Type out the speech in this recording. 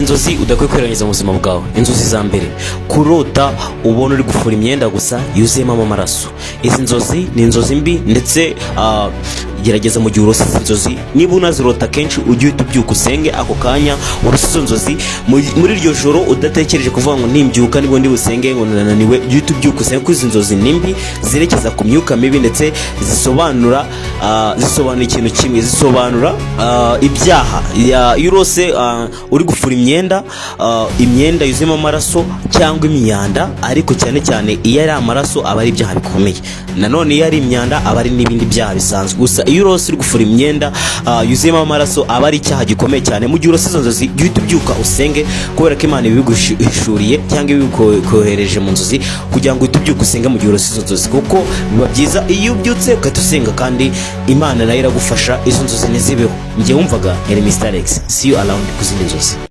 inzozi udakwiye kwirengagiza mu buzima bwawe. Inzozi za mbere, kurota ubona uri gufura imyenda gusa yuzuyemo amaraso. Izi nzozi ni inzozi mbi, ndetse gerageza mu gihe urose izi nzozi, niba unazirota kenshi ujye uhita ubyuka usenge ako kanya urose izo nzozi. Muri iryo joro udatekereje kuvuga ngo nimbyuka nibwo ndi busenge ngo nananiwe, ujye uhita ubyuka usenge, kuko izi nzozi ni mbi, zirekeza ku myuka mibi, ndetse zisobanura ikintu kimwe, zisobanura ibyaha. Iyo urose uri gufura imyenda yuzuyemo amaraso cyangwa imyanda, ariko cyane cyane iyo ari amaraso aba ari ibyaha bikomeye. Nanone iyo ari imyanda aba ari n'ibindi byaha bisanzwe. Gusa iyo urose uri gufura imyenda yuzuyemo amaraso aba ari icyaha gikomeye cyane. Mu gihe urose izo nzozi jya uhita ubyuka usenge, kubera ko Imana ibiguhishuriye cyangwa ibikohereje mu nzozi kugira ngo uhite ubyuka usenge mu gihe urose izo nzozi, kuko biba byiza iyo ubyutse ugahita usenga, kandi Imana nayo iragufasha izo nzozi ntizibeho. Njye wumvaga Mr. Alex, see you around ku zindi nzozi.